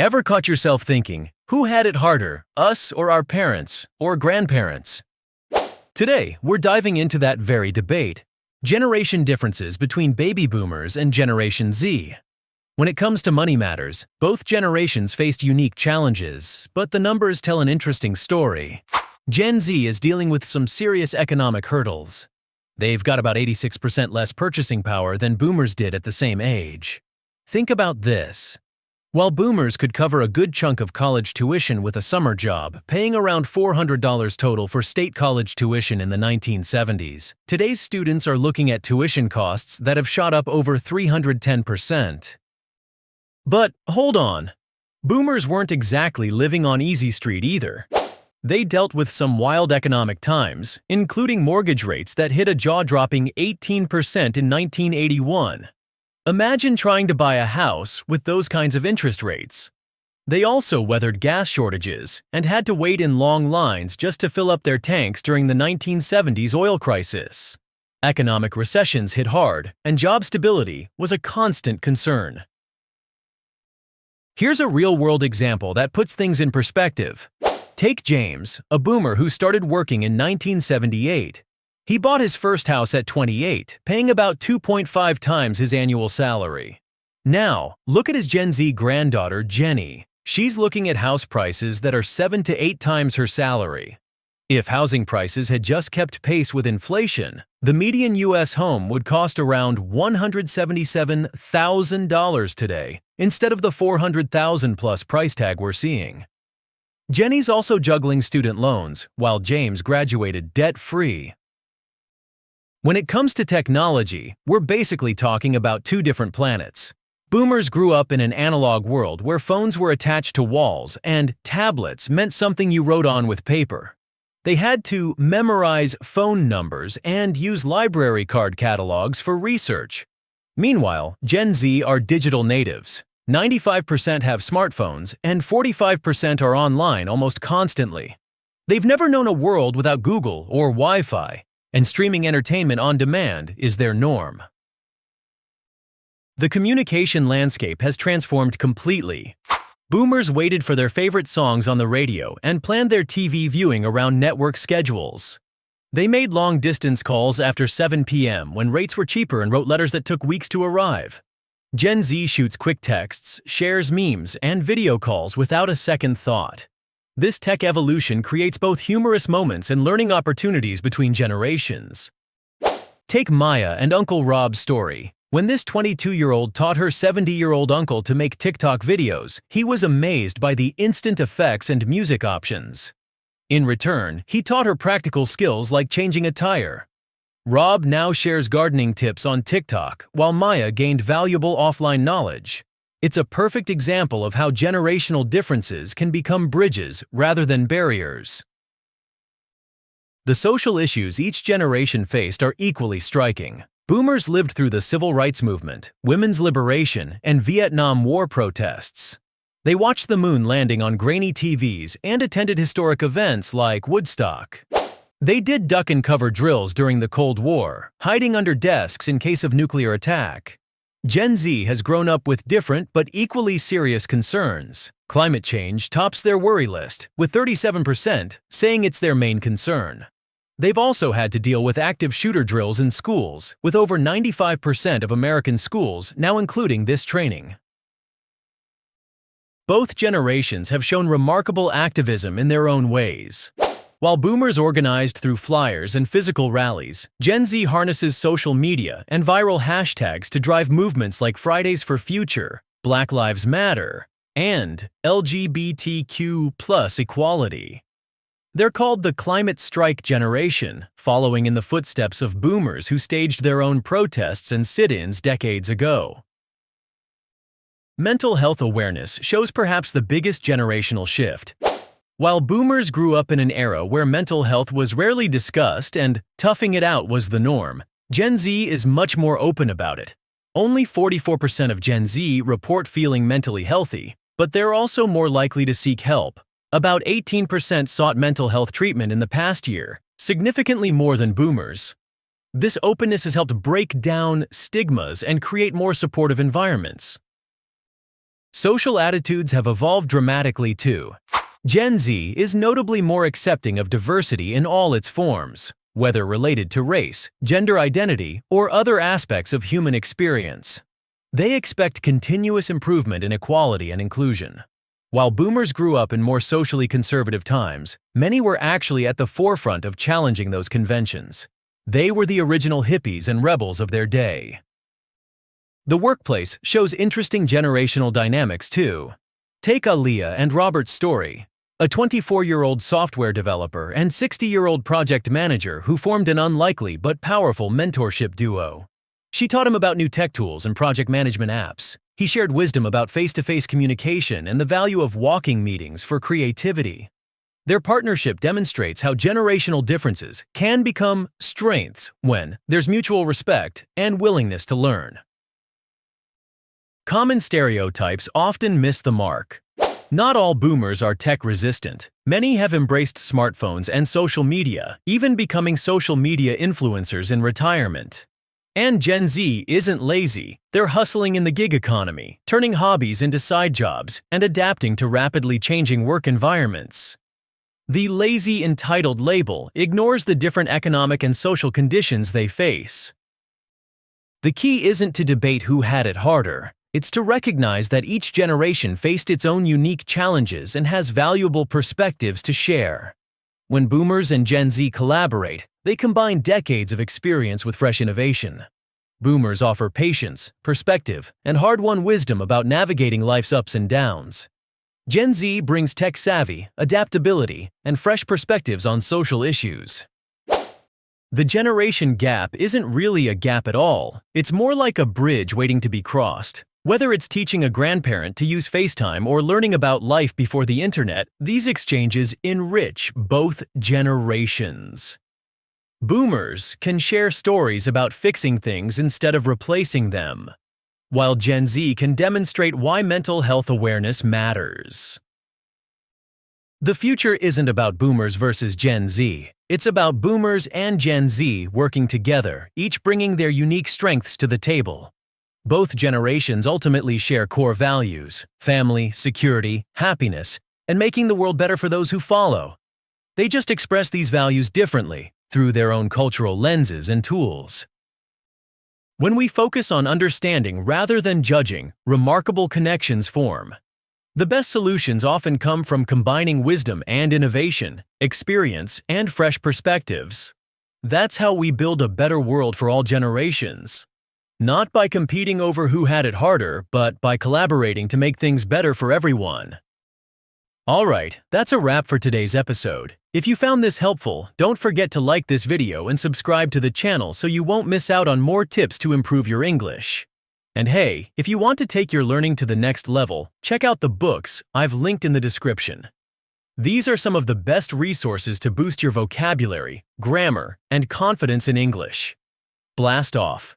Ever caught yourself thinking, who had it harder, us or our parents or grandparents? Today, we're diving into that very debate, generation differences between baby boomers and Generation Z. When it comes to money matters, both generations faced unique challenges, but the numbers tell an interesting story. Gen Z is dealing with some serious economic hurdles. They've got about 86% less purchasing power than boomers did at the same age. Think about this. While boomers could cover a good chunk of college tuition with a summer job, paying around $400 total for state college tuition in the 1970s, today's students are looking at tuition costs that have shot up over 310%. But hold on. Boomers weren't exactly living on easy street either. They dealt with some wild economic times, including mortgage rates that hit a jaw-dropping 18% in 1981. Imagine trying to buy a house with those kinds of interest rates. They also weathered gas shortages and had to wait in long lines just to fill up their tanks during the 1970s oil crisis. Economic recessions hit hard, and job stability was a constant concern. Here's a real-world example that puts things in perspective. Take James, a boomer who started working in 1978. He bought his first house at 28, paying about 2.5 times his annual salary. Now, look at his Gen Z granddaughter, Jenny. She's looking at house prices that are 7 to 8 times her salary. If housing prices had just kept pace with inflation, the median U.S. home would cost around $177,000 today, instead of the $400,000+ price tag we're seeing. Jenny's also juggling student loans, while James graduated debt-free. When it comes to technology, we're basically talking about two different planets. Boomers grew up in an analog world where phones were attached to walls and tablets meant something you wrote on with paper. They had to memorize phone numbers and use library card catalogs for research. Meanwhile, Gen Z are digital natives. 95% have smartphones and 45% are online almost constantly. They've never known a world without Google or Wi-Fi, and streaming entertainment on demand is their norm. The communication landscape has transformed completely. Boomers waited for their favorite songs on the radio and planned their TV viewing around network schedules. They made long-distance calls after 7 p.m. when rates were cheaper and wrote letters that took weeks to arrive. Gen Z shoots quick texts, shares memes, and video calls without a second thought. This tech evolution creates both humorous moments and learning opportunities between generations. Take Maya and Uncle Rob's story. When this 22-year-old taught her 70-year-old uncle to make TikTok videos, he was amazed by the instant effects and music options. In return, he taught her practical skills like changing a tire. Rob now shares gardening tips on TikTok, while Maya gained valuable offline knowledge. It's a perfect example of how generational differences can become bridges rather than barriers. The social issues each generation faced are equally striking. Boomers lived through the civil rights movement, women's liberation, and Vietnam War protests. They watched the moon landing on grainy TVs and attended historic events like Woodstock. They did duck and cover drills during the Cold War, hiding under desks in case of nuclear attack. Gen Z has grown up with different but equally serious concerns. Climate change tops their worry list, with 37% saying it's their main concern. They've also had to deal with active shooter drills in schools, with over 95% of American schools now including this training. Both generations have shown remarkable activism in their own ways. While boomers organized through flyers and physical rallies, Gen Z harnesses social media and viral hashtags to drive movements like Fridays for Future, Black Lives Matter, and LGBTQ+ equality. They're called the climate strike generation, following in the footsteps of boomers who staged their own protests and sit-ins decades ago. Mental health awareness shows perhaps the biggest generational shift. While boomers grew up in an era where mental health was rarely discussed and toughing it out was the norm, Gen Z is much more open about it. Only 44% of Gen Z report feeling mentally healthy, but they're also more likely to seek help. About 18% sought mental health treatment in the past year, significantly more than boomers. This openness has helped break down stigmas and create more supportive environments. Social attitudes have evolved dramatically too. Gen Z is notably more accepting of diversity in all its forms, whether related to race, gender identity, or other aspects of human experience. They expect continuous improvement in equality and inclusion. While boomers grew up in more socially conservative times, many were actually at the forefront of challenging those conventions. They were the original hippies and rebels of their day. The workplace shows interesting generational dynamics too. Take Aaliyah and Robert's story, a 24-year-old software developer and 60-year-old project manager who formed an unlikely but powerful mentorship duo. She taught him about new tech tools and project management apps. He shared wisdom about face-to-face communication and the value of walking meetings for creativity. Their partnership demonstrates how generational differences can become strengths when there's mutual respect and willingness to learn. Common stereotypes often miss the mark. Not all boomers are tech-resistant. Many have embraced smartphones and social media, even becoming social media influencers in retirement. And Gen Z isn't lazy. They're hustling in the gig economy, turning hobbies into side jobs, and adapting to rapidly changing work environments. The lazy entitled label ignores the different economic and social conditions they face. The key isn't to debate who had it harder. It's to recognize that each generation faced its own unique challenges and has valuable perspectives to share. When boomers and Gen Z collaborate, they combine decades of experience with fresh innovation. Boomers offer patience, perspective, and hard-won wisdom about navigating life's ups and downs. Gen Z brings tech savvy, adaptability, and fresh perspectives on social issues. The generation gap isn't really a gap at all. It's more like a bridge waiting to be crossed. Whether it's teaching a grandparent to use FaceTime or learning about life before the internet, these exchanges enrich both generations. Boomers can share stories about fixing things instead of replacing them, while Gen Z can demonstrate why mental health awareness matters. The future isn't about boomers versus Gen Z. It's about boomers and Gen Z working together, each bringing their unique strengths to the table. Both generations ultimately share core values: family, security, happiness, and making the world better for those who follow. They just express these values differently, through their own cultural lenses and tools. When we focus on understanding rather than judging, remarkable connections form. The best solutions often come from combining wisdom and innovation, experience and fresh perspectives. That's how we build a better world for all generations. Not by competing over who had it harder, but by collaborating to make things better for everyone. Alright, that's a wrap for today's episode. If you found this helpful, don't forget to like this video and subscribe to the channel so you won't miss out on more tips to improve your English. And hey, if you want to take your learning to the next level, check out the books I've linked in the description. These are some of the best resources to boost your vocabulary, grammar, and confidence in English. Blast off!